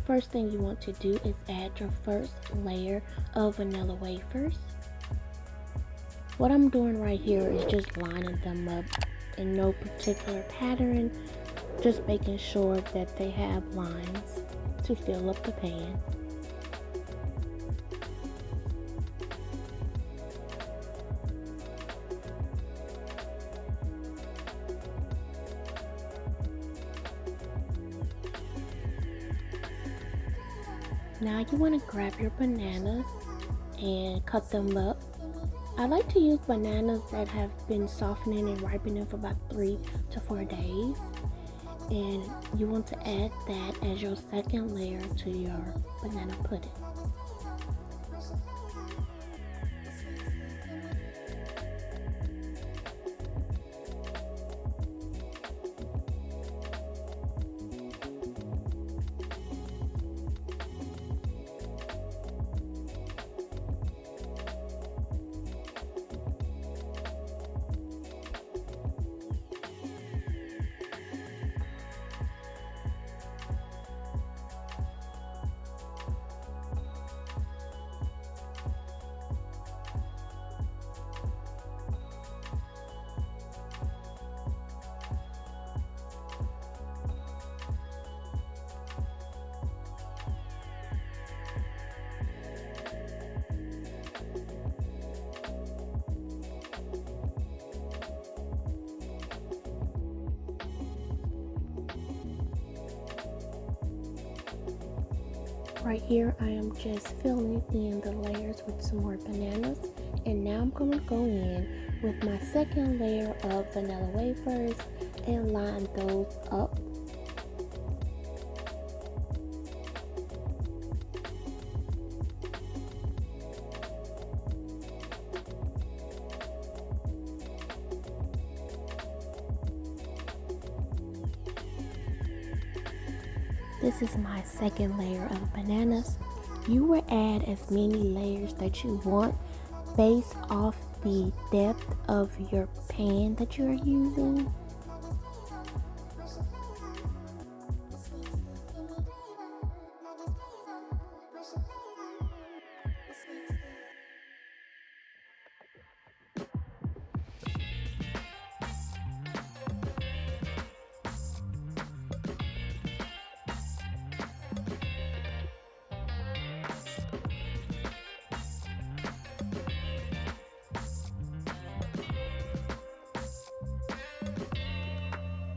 first thing you want to do is add your first layer of vanilla wafers. What I'm doing right here is just lining them up in no particular pattern, just making sure that they have lines to fill up the pan. Now you want to grab your bananas and cut them up. I like to use bananas that have been softening and ripening for about 3 to 4 days. And you want to add that as your second layer to your banana pudding. Right here I am just filling in the layers with some more bananas, and now I'm going to go in with my second layer of vanilla wafers and line those up. This is my second layer of bananas. You will add as many layers that you want based off the depth of your pan that you're using.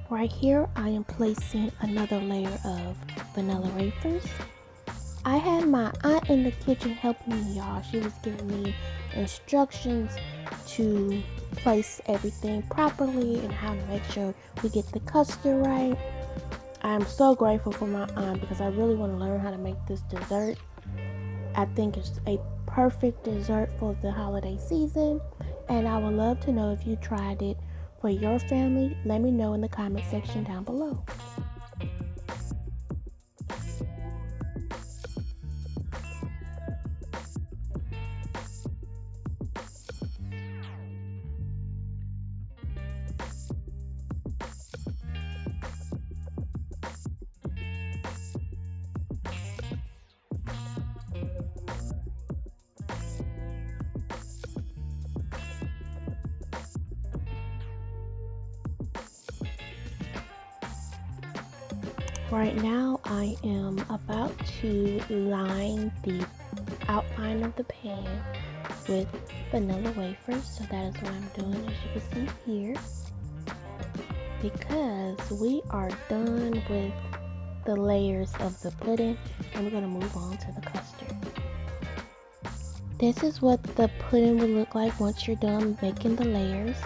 Right here, I am placing another layer of vanilla wafers. I had my aunt in the kitchen helping me, y'all. She was giving me instructions to place everything properly and how to make sure we get the custard right. I'm so grateful for my aunt because I really want to learn how to make this dessert. I think it's a perfect dessert for the holiday season, and I would love to know if you tried it for your family. Let me know in the comment section down below. Right now I am about to line the outline of the pan with vanilla wafers, so that is what I'm doing, as you can see here, because we are done with the layers of the pudding and we're going to move on to the custard. This is what the pudding will look like once you're done making the layers.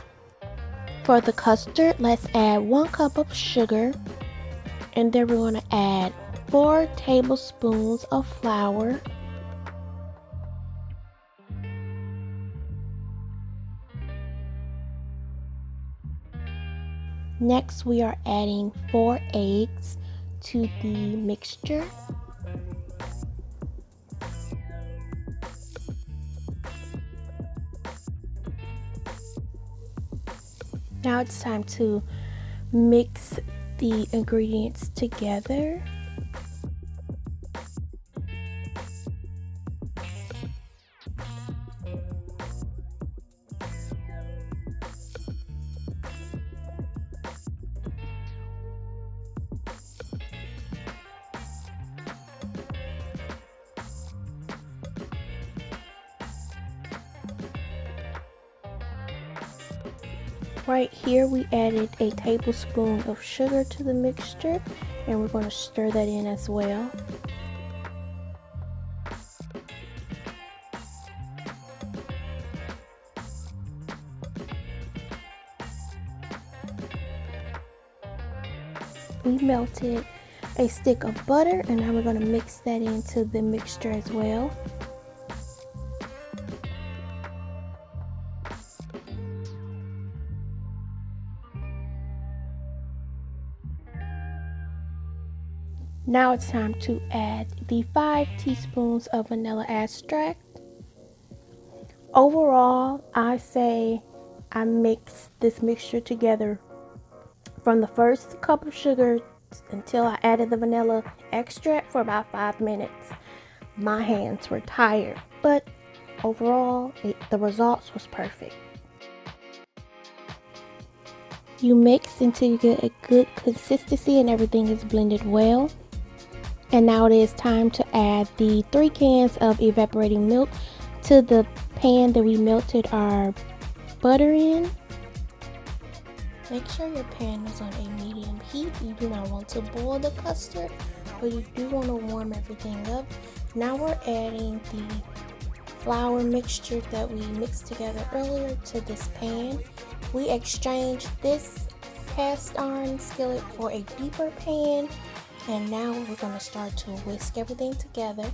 For the custard, let's add 1 cup of sugar, and then we're going to add 4 tablespoons of flour, next we are adding 4 eggs to the mixture. Now it's time to mix the ingredients together. Right here we added a tablespoon of sugar to the mixture, and we're going to stir that in as well. We melted a stick of butter, and now we're going to mix that into the mixture as well. Now it's time to add the 5 teaspoons of vanilla extract. Overall, I say I mix this mixture together from the first cup of sugar until I added the vanilla extract for about 5 minutes. My hands were tired, but overall, the results was perfect. You mix until you get a good consistency and everything is blended well. And now it is time to add the 3 cans of evaporating milk to the pan that we melted our butter in. Make sure your pan is on a medium heat. You do not want to boil the custard, but you do want to warm everything up. Now we're adding the flour mixture that we mixed together earlier to this pan. We exchanged this cast iron skillet for a deeper pan. And now we're going to start to whisk everything together.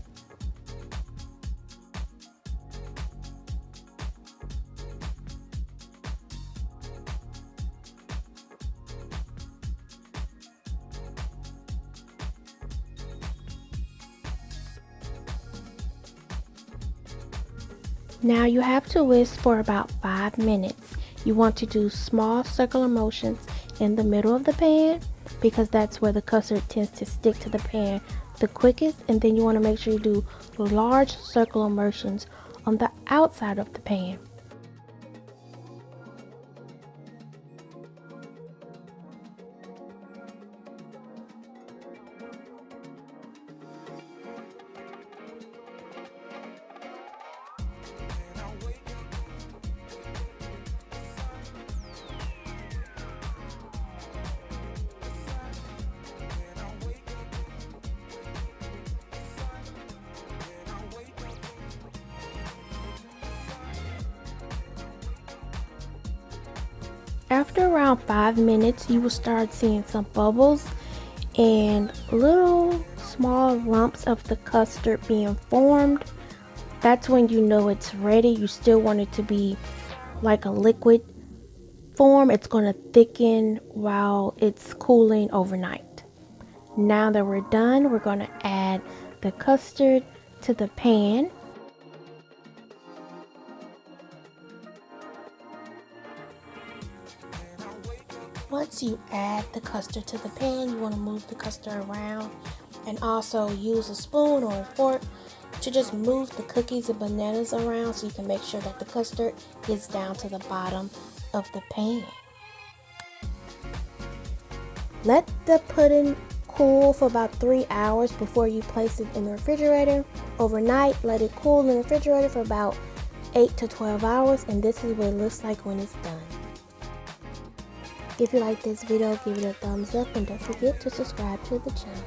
Now you have to whisk for about 5 minutes. You want to do small circular motions in the middle of the pan, because that's where the custard tends to stick to the pan the quickest, and then you want to make sure you do large circular motions on the outside of the pan. After around 5 minutes, you will start seeing some bubbles and little small lumps of the custard being formed. That's when you know it's ready. You still want it to be like a liquid form. It's going to thicken while it's cooling overnight. Now that we're done, we're going to add the custard to the pan. Once you add the custard to the pan, you want to move the custard around, and also use a spoon or a fork to just move the cookies and bananas around so you can make sure that the custard gets down to the bottom of the pan. Let the pudding cool for about 3 hours before you place it in the refrigerator. Overnight, let it cool in the refrigerator for about 8 to 12 hours, and this is what it looks like when it's done. If you like this video, give it a thumbs up and don't forget to subscribe to the channel.